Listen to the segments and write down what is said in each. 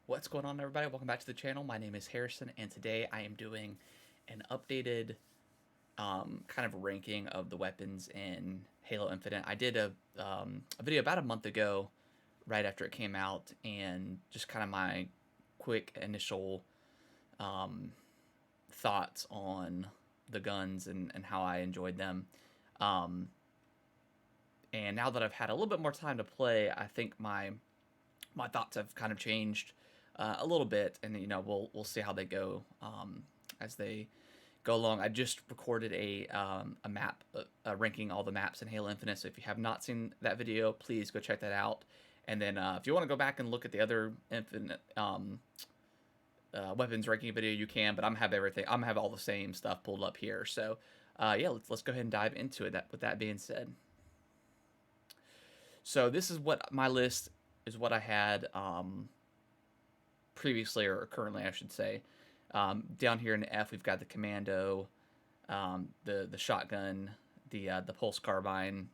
What's going on, everybody? Welcome back to the channel. My name is Harrison, and today I am doing an updated kind of ranking of the weapons in Halo Infinite. I did a video about a month ago, right after it came out, and just kind of my quick initial thoughts on the guns and how I enjoyed them. Um, and now that I've had a little bit more time to play, I think my thoughts have kind of changed a little bit, and we'll see how they go as they go along. I just recorded a map ranking all the maps in Halo Infinite. So if you have not seen that video, please go check that out. And then if you want to go back and look at the other Infinite weapons ranking video, you can. But I'm gonna have everything. I'm gonna have all the same stuff pulled up here. So yeah, let's go ahead and dive into it. With that being said, so this is what my list is. What I had previously, or currently, I should say. Down here in F, we've got the Commando, the shotgun, the Pulse Carbine,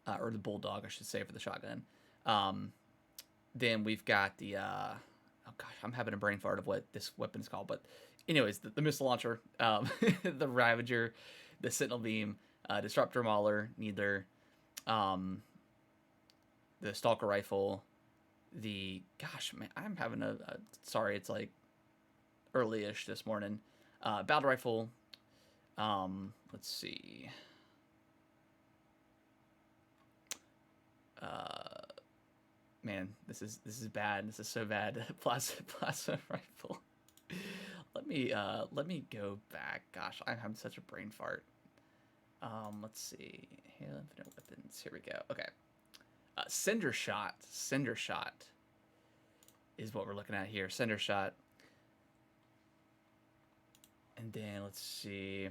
or the Bulldog, I should say, for the shotgun. Then we've got the oh gosh, I'm having a brain fart of what this weapon is called, but anyways, the missile launcher, the Ravager, the Sentinel Beam, Disruptor Mauler, Needler, the Stalker Rifle, the gosh, man, I'm having a sorry, it's like early-ish this morning. Battle Rifle. Let's see. Man, this is bad. This is so bad. Plasma Rifle. Let me go back. Gosh, I'm having such a brain fart. Let's see. Halo Infinite weapons. Here we go. Okay. Cindershot. Cindershot is what we're looking at here. Cindershot. And then let's see.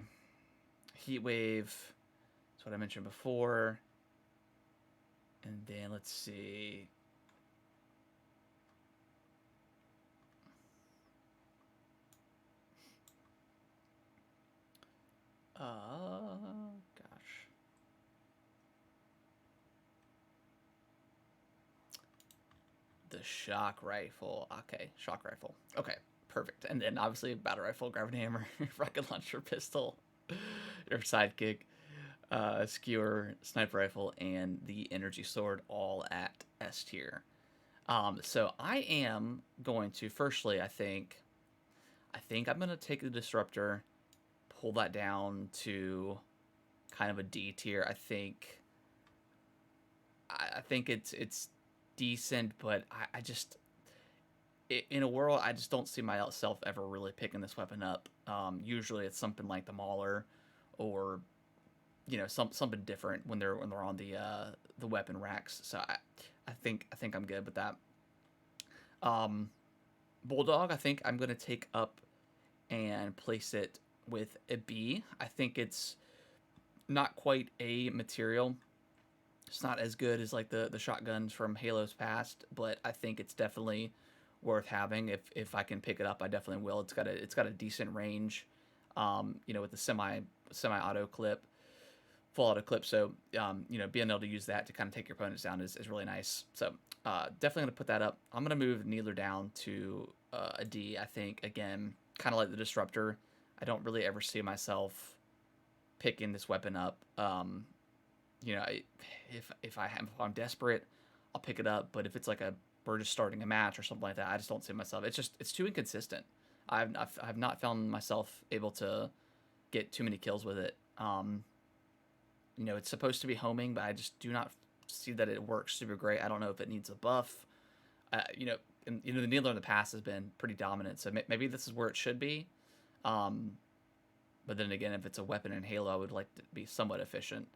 Heatwave. That's what I mentioned before. And then let's see. Gosh. The shock rifle. Okay, shock rifle. Okay, perfect. And then obviously battle rifle, gravity hammer, rocket launcher, pistol, or sidekick, skewer, sniper rifle, and the energy sword, all at S tier. So I am going to firstly, I think I'm gonna take the disruptor, pull that down to kind of a D tier. I think it's decent, but I just in a world I just don't see myself ever really picking this weapon up. Usually it's something like the Mauler, or something different when they're on the weapon racks. So I think I'm good with that. Bulldog, I think I'm gonna take up and place it with a B. I think it's not quite a material. It's not as good as like the shotguns from Halo's past, but I think it's definitely worth having. If I can pick it up, I definitely will. It's got a decent range, with the semi auto clip, full auto clip. So being able to use that to kind of take your opponents down is really nice. So definitely gonna put that up. I'm gonna move Needler down to a D. I think, again, kind of like the disruptor, I don't really ever see myself picking this weapon up. If I'm desperate, I'll pick it up. But if it's like we're just starting a match or something like that, I just don't see myself. It's too inconsistent. I've not found myself able to get too many kills with it. It's supposed to be homing, but I just do not see that it works super great. I don't know if it needs a buff. The Needler in the past has been pretty dominant, so maybe this is where it should be. But then again, if it's a weapon in Halo, I would like to be somewhat efficient.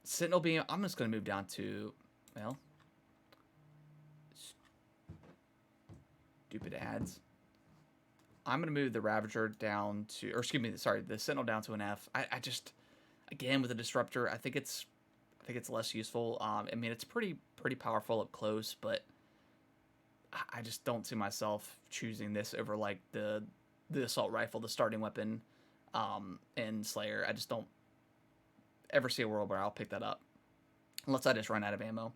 Sentinel Beam, I'm just going to move down to, well, stupid ads. I'm going to move the Ravager down to, or excuse me, sorry, the Sentinel down to an F. I just, again, with the Disruptor, I think it's less useful. I mean, it's pretty powerful up close, but I just don't see myself choosing this over like the assault rifle, the starting weapon, in Slayer. I just don't ever see a world where I'll pick that up unless I just run out of ammo.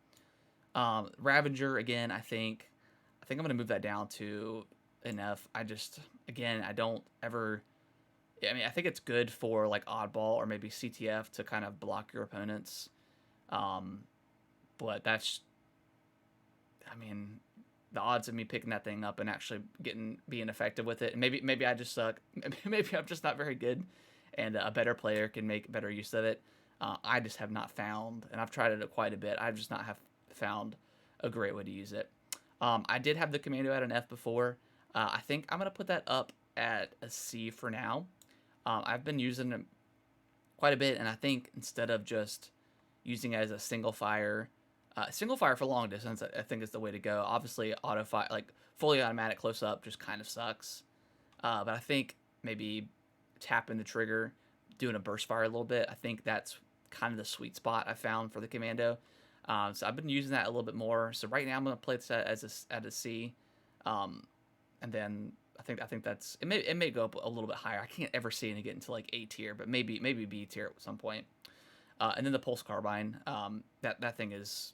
Ravager again. I think I'm gonna move that down to an F. Again, I don't ever. I mean, I think it's good for like oddball or maybe CTF to kind of block your opponents. Um, but that's, I mean, the odds of me picking that thing up and actually being effective with it. And maybe I just suck. Maybe I'm just not very good, and a better player can make better use of it. I just have not found, and I've tried it quite a bit. I've just not have found a great way to use it. I did have the Commando at an F before. I think I'm gonna put that up at a C for now. I've been using it quite a bit, and I think instead of just using it as a single fire for long distance, I think is the way to go. Obviously, auto fire, like fully automatic close up, just kind of sucks. But I think maybe tapping the trigger, doing a burst fire a little bit, I think that's kind of the sweet spot I found for the Commando. So I've been using that a little bit more. So right now I'm going to play this at a C, and then I think that's it may go up a little bit higher. I can't ever see it get into like A tier, but maybe B tier at some point. And then the Pulse Carbine, that thing is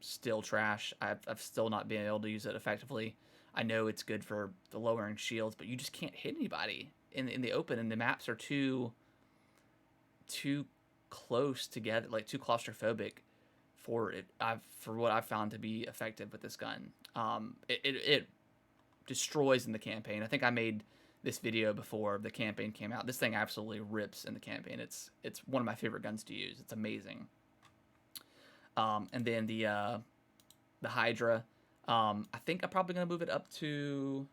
still trash. I've still not been able to use it effectively. I know it's good for the lowering shields, but you just can't hit anybody in the open, and the maps are too close together, like too claustrophobic for it. For what I've found to be effective with this gun. It destroys in the campaign. I think I made this video before the campaign came out. This thing absolutely rips in the campaign. It's one of my favorite guns to use. It's amazing. And then the Hydra. I think I'm probably gonna move it up to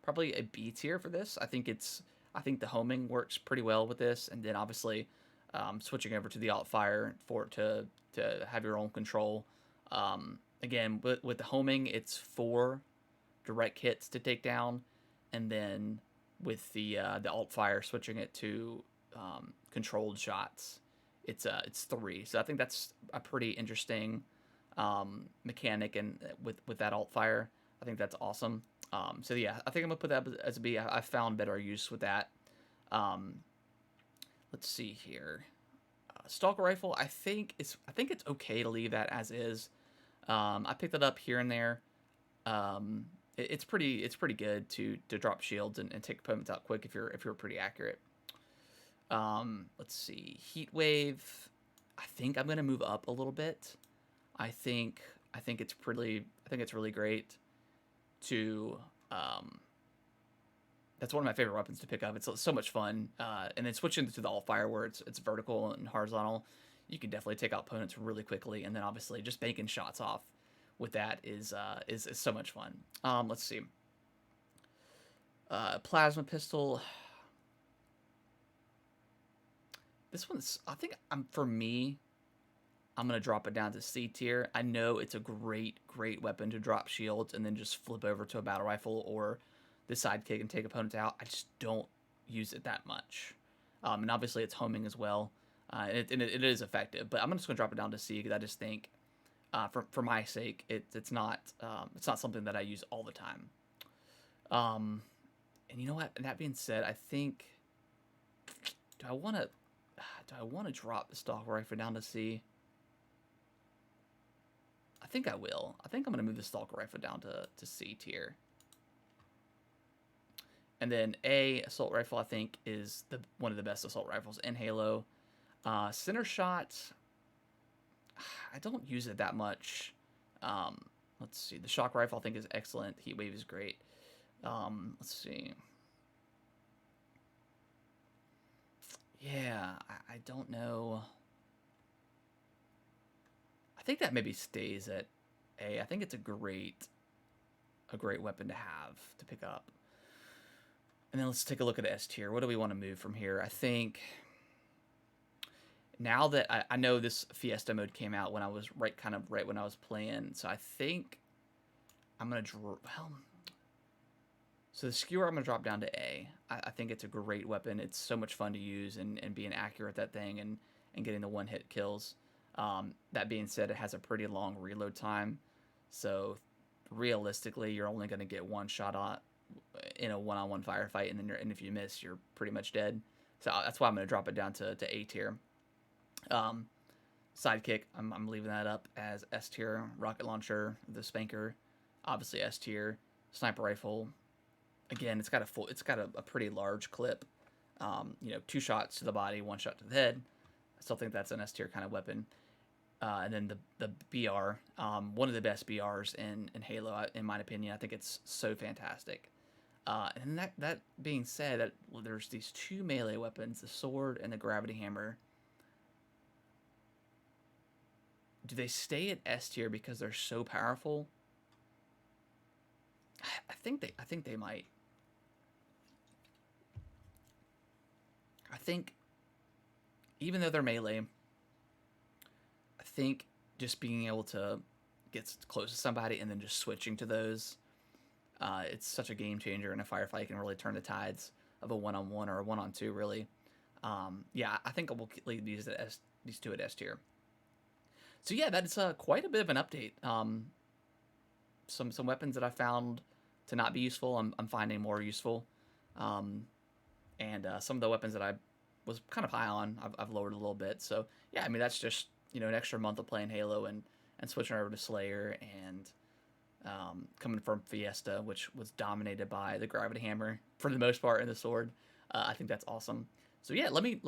probably a B tier for this. I think the homing works pretty well with this, and then obviously switching over to the alt fire to have your own control. Again, with the homing, it's 4 direct hits to take down, and then with the alt fire, switching it to controlled shots, it's 3. So I think that's a pretty interesting mechanic, and with that alt fire, I think that's awesome. So yeah, I think I'm gonna put that as a B. I found better use with that. Let's see here. Stalker Rifle, I think it's okay to leave that as is. I picked it up here and there. It's pretty good to drop shields and take opponents out quick if you're pretty accurate. Let's see, Heat Wave. I think I'm gonna move up a little bit. I think it's really great to. That's one of my favorite weapons to pick up. It's so much fun. And then switching to the alt fire where it's vertical and horizontal, you can definitely take out opponents really quickly. And then obviously just banking shots off with that is so much fun. Let's see. Plasma pistol. This one's, I think for me, I'm going to drop it down to C tier. I know it's a great weapon to drop shields and then just flip over to a battle rifle or the sidekick and take opponents out. I just don't use it that much. And obviously it's homing as well. It is effective, but I'm just going to drop it down to C because I just think, for my sake, it's not something that I use all the time. And you know what? And that being said, I think, do I want to drop the Stalker Rifle down to C? I think I will. I think I'm going to move the Stalker Rifle down to C tier. And then Assault Rifle, I think, is one of the best assault rifles in Halo. Cindershot, I don't use it that much. Let's see. The Shock Rifle, I think, is excellent. Heat Wave is great. Let's see. Yeah, I don't know. I think that maybe stays at A. I think it's a great weapon to have to pick up. And then let's take a look at S tier. What do we want to move from here? I think now that I know this Fiesta mode came out when I was right when I was playing, so I think I'm gonna so the skewer I'm gonna drop down to A. I think it's a great weapon. It's so much fun to use and being accurate at that thing and getting the one-hit kills. That being said, it has a pretty long reload time, so realistically, you're only gonna get one shot on in a one-on-one firefight, and if you miss, you're pretty much dead. So that's why I'm gonna drop it down to A tier. Sidekick, I'm leaving that up as S tier. Rocket launcher, the Spanker, obviously S tier. Sniper rifle, again, it's got a pretty large clip. You know, 2 shots to the body, 1 shot to the head. I still think that's an S tier kind of weapon. And then the BR, one of the best BRs in Halo, in my opinion. I think it's so fantastic. And that being said, there's these 2 melee weapons, the sword and the gravity hammer. Do they stay at S tier because they're so powerful? I think they might. I think even though they're melee, I think just being able to get close to somebody and then just switching to those, it's such a game changer in a firefight. Can really turn the tides of a one-on-one or a one-on-two, really. Yeah, I think we'll leave these two at S tier. So yeah, that's quite a bit of an update. Some weapons that I found to not be useful, I'm finding more useful. And some of the weapons that I was kind of high on, I've lowered a little bit. So yeah, I mean that's just an extra month of playing Halo and switching over to Slayer and coming from Fiesta, which was dominated by the gravity hammer for the most part and the sword. I think that's awesome. So yeah, let me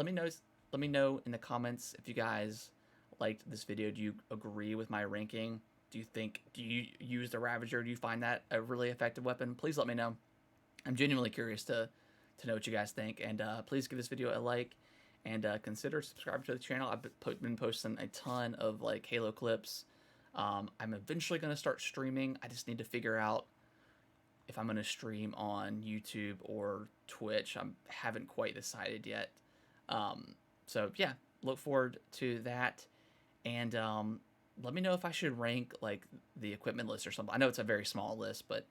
know in the comments if you guys liked this video. Do you agree with my ranking? Do you use the Ravager? Do you find that a really effective weapon? Please let me know. I'm genuinely curious to know what you guys think, and please give this video a like and consider subscribing to the channel. I've been posting a ton of like Halo clips. I'm eventually going to start streaming. I just need to figure out if I'm going to stream on YouTube or Twitch. I haven't quite decided yet. So yeah, look forward to that. And let me know if I should rank like the equipment list or something. I know it's a very small list, but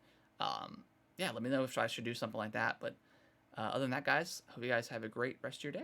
yeah, let me know if I should do something like that. But other than that, guys, hope you guys have a great rest of your day.